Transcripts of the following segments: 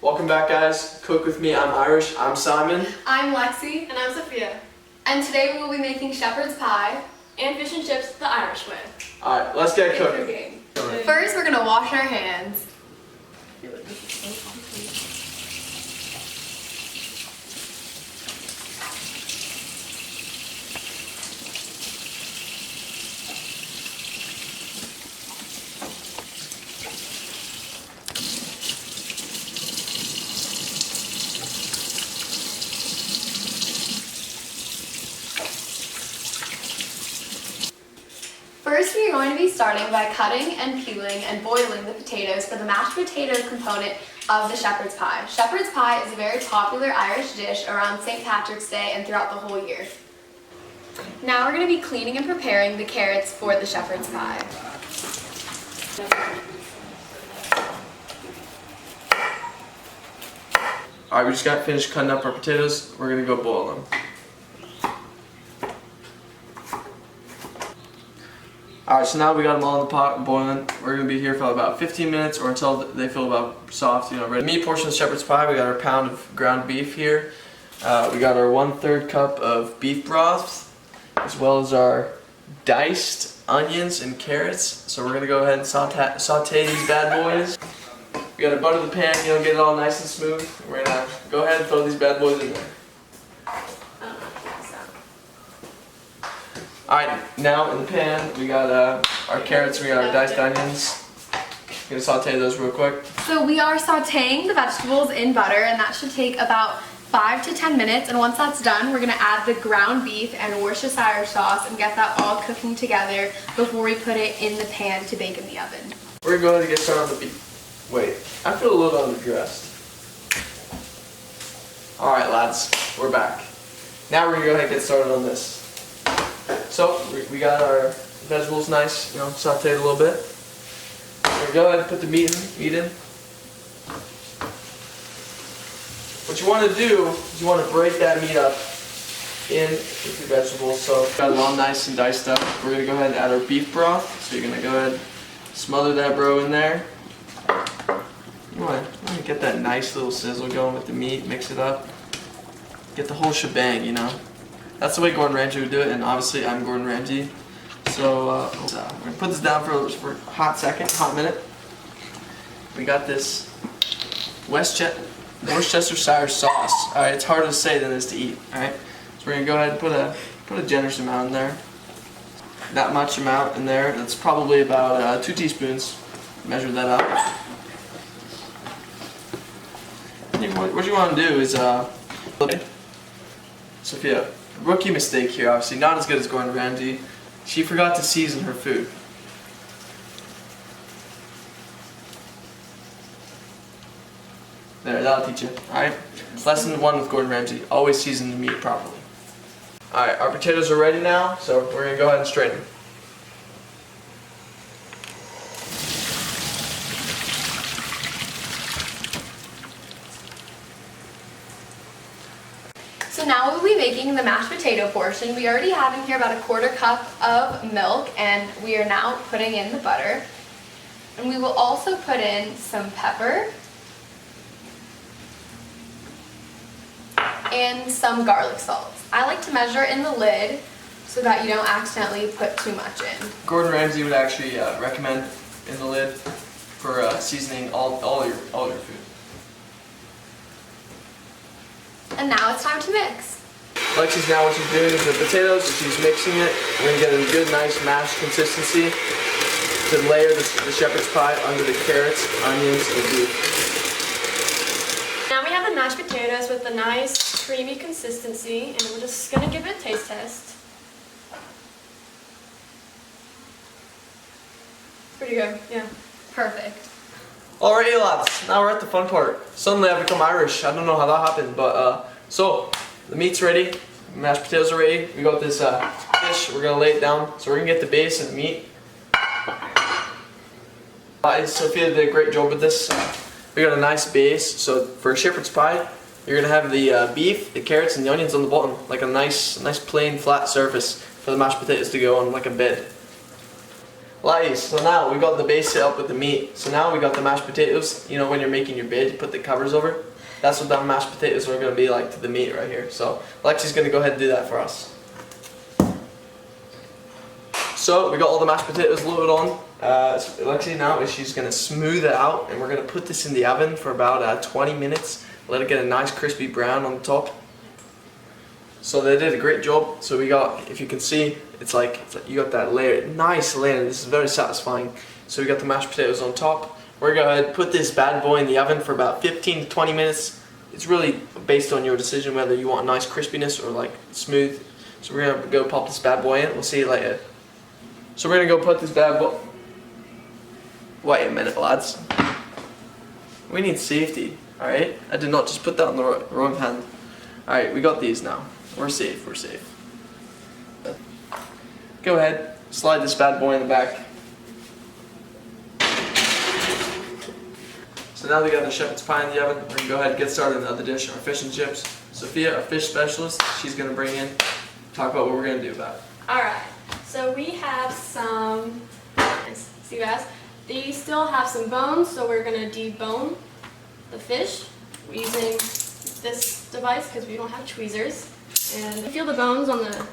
Welcome back, guys. Cook with me. I'm Irish. I'm Simon. I'm Lexi. And I'm Sophia. And today we will be making shepherd's pie And fish and chips the Irish way. Alright, let's get cooking. First, we're gonna wash our hands. First, we are going to be starting by cutting and peeling and boiling the potatoes for the mashed potato component of the shepherd's pie. Shepherd's pie is a very popular Irish dish around St. Patrick's Day and throughout the whole year. Now we're going to be cleaning and preparing the carrots for the shepherd's pie. Alright, we just got finished cutting up our potatoes. We're going to go boil them. Alright, so now we got them all in the pot boiling. We're going to be here for about 15 minutes or until they feel about soft, ready. The meat portion of the shepherd's pie, we got our pound of ground beef here. We got our 1/3 cup of beef broth, as well as our diced onions and carrots. So we're going to go ahead and saute these bad boys. We got to butter the pan, get it all nice and smooth. We're going to go ahead and throw these bad boys in there. Alright, now in the pan we got our carrots, we got our diced onions. Gonna saute those real quick. So we are sauteing the vegetables in butter, and that should take about 5 to 10 minutes. And once that's done, we're gonna add the ground beef and Worcestershire sauce and get that all cooking together before we put it in the pan to bake in the oven. We're gonna go ahead and get started on the beef. Wait, I feel a little underdressed. Alright lads, we're back. Now we're gonna go ahead and get started on this. So, we got our vegetables nice, sauteed a little bit. We're going to go ahead and put the meat in. What you want to do is you want to break that meat up in with your vegetables. So, got it all nice and diced up. We're going to go ahead and add our beef broth. So you're going to go ahead and smother that bro in there. You want to get that nice little sizzle going with the meat, mix it up. Get the whole shebang, That's the way Gordon Ramsay would do it, and obviously I'm Gordon Ramsay. So we're gonna put this down for a hot minute. We got this Worcestershire sauce. All right, it's harder to say than it is to eat. All right, so we're gonna go ahead and put a generous amount in there. That much amount in there. That's probably about 2 teaspoons. Measure that out. What you want to do is Sophia. Rookie mistake here, obviously. Not as good as Gordon Ramsay. She forgot to season her food. There, that'll teach you. Alright? Lesson 1 with Gordon Ramsay. Always season the meat properly. Alright, our potatoes are ready now, so we're going to go ahead and strain them. So now we'll be making the mashed potato portion. We already have in here about 1/4 cup of milk, and we are now putting in the butter. And we will also put in some pepper and some garlic salt. I like to measure in the lid so that you don't accidentally put too much in. Gordon Ramsay would actually recommend in the lid for seasoning all your food. And now it's time to mix. Lexi's now what she's doing is the potatoes, she's mixing it. We're going to get a good, nice mashed consistency to layer the shepherd's pie under the carrots, onions, and beef. Now we have the mashed potatoes with the nice creamy consistency, and we're just going to give it a taste test. Pretty good, yeah. Perfect. Alrighty lads, now we're at the fun part. Suddenly I've become Irish. I don't know how that happened, but so the meat's ready, mashed potatoes are ready. We got this fish, we're gonna lay it down. So we're gonna get the base and the meat. Sophia did a great job with this. We got a nice base. So for a shepherd's pie, you're gonna have the beef, the carrots, and the onions on the bottom, like a nice plain flat surface for the mashed potatoes to go on, like a bed. Lice. So now we got the base set up with the meat. So now we got the mashed potatoes. You know when you're making your bed, you put the covers over. That's what the mashed potatoes are going to be like to the meat right here. So Lexi's going to go ahead and do that for us. So we got all the mashed potatoes loaded on. Lexi now she's going to smooth it out, and we're going to put this in the oven for about 20 minutes. Let it get a nice crispy brown on the top. So they did a great job. So we got, if you can see, it's like you got that layer, nice layer. This is very satisfying. So we got the mashed potatoes on top. We're going to go ahead and put this bad boy in the oven for about 15 to 20 minutes. It's really based on your decision whether you want nice crispiness or like smooth. So we're going to go pop this bad boy in. We'll see you later. So we're going to go put this bad boy... Wait a minute, lads. We need safety, alright? I did not just put that on the wrong hand. Alright, we got these now. We're safe, we're safe. Go ahead, slide this bad boy in the back. So now we got the shepherd's pie in the oven. We're going to go ahead and get started on the other dish, our fish and chips. Sophia, our fish specialist, she's going to bring in, talk about what we're going to do about it. Alright, so we have some, see guys, these still have some bones, so we're going to debone the fish using this device because we don't have tweezers. And you feel the bones on the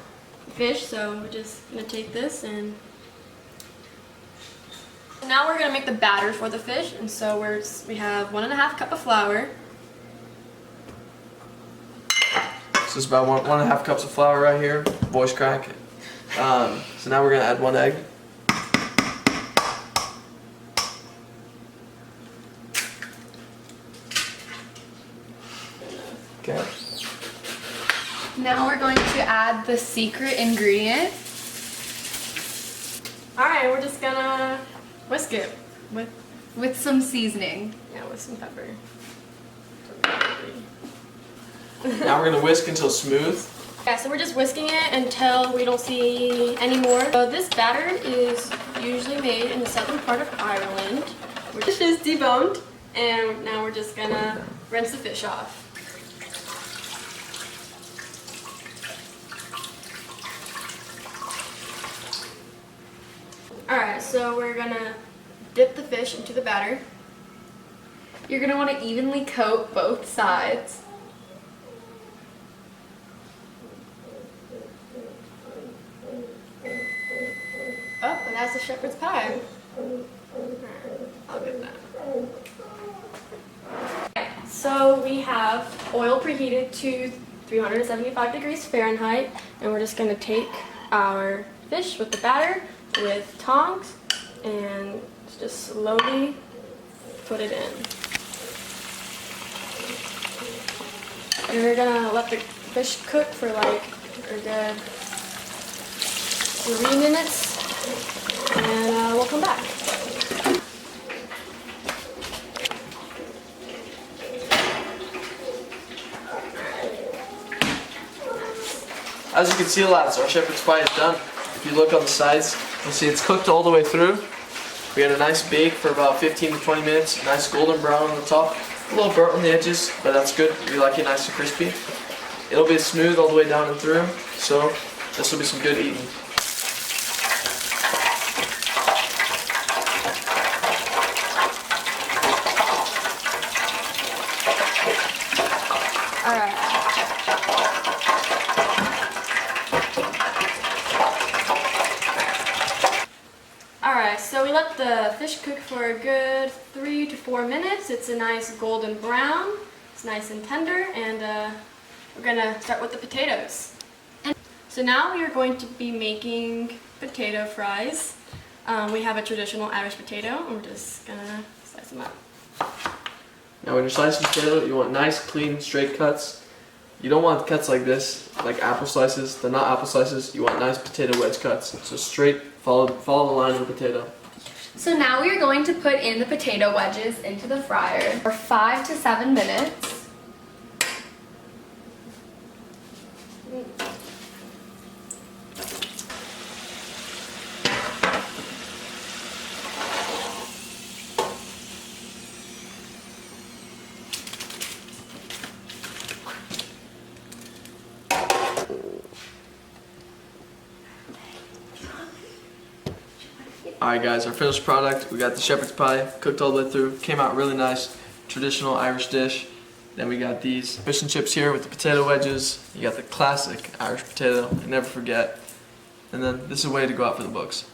fish, so we're just going to take this and now we're going to make the batter for the fish. And so we have 1.5 cup of flour. So it's about one and a half cups of flour right here, voice crack. So now we're going to add 1 egg. Okay. Now we're going to add the secret ingredient. Alright, we're just gonna whisk it With some seasoning. yeah, with some pepper. Now we're going to whisk until smooth. Yeah, so we're just whisking it until we don't see any more. So this batter is usually made in the southern part of Ireland. The fish is deboned, and now we're just gonna rinse the fish off. Alright, so we're gonna dip the fish into the batter. You're going to want to evenly coat both sides. Oh, and that's the shepherd's pie. I'll get that. Okay, so we have oil preheated to 375 degrees Fahrenheit, and we're just going to take our fish with the batter with tongs and just slowly put it in. And we're going to let the fish cook for like a good 3 minutes, and we'll come back. As you can see, lads, our shepherd's pie is done. If you look on the sides, you'll see it's cooked all the way through. We had a nice bake for about 15 to 20 minutes, nice golden brown on the top, a little burnt on the edges, but that's good. We like it nice and crispy. It'll be smooth all the way down and through, so this will be some good eating. Alright. Alright, so we let the fish cook for a good 3 to 4 minutes. It's a nice golden brown. It's nice and tender, and we're gonna start with the potatoes. So now we are going to be making potato fries. We have a traditional Irish potato, and we're just gonna slice them up. Now when you're slicing potato, you want nice, clean, straight cuts. You don't want cuts like this, like apple slices. They're not apple slices. You want nice potato wedge cuts. So straight, follow the line of the potato. So now we are going to put in the potato wedges into the fryer for 5 to 7 minutes. Alright guys, our finished product, we got the shepherd's pie, cooked all the way through, came out really nice, traditional Irish dish. Then we got these fish and chips here with the potato wedges. You got the classic Irish potato, and never forget. And then this is a way to go out for the books.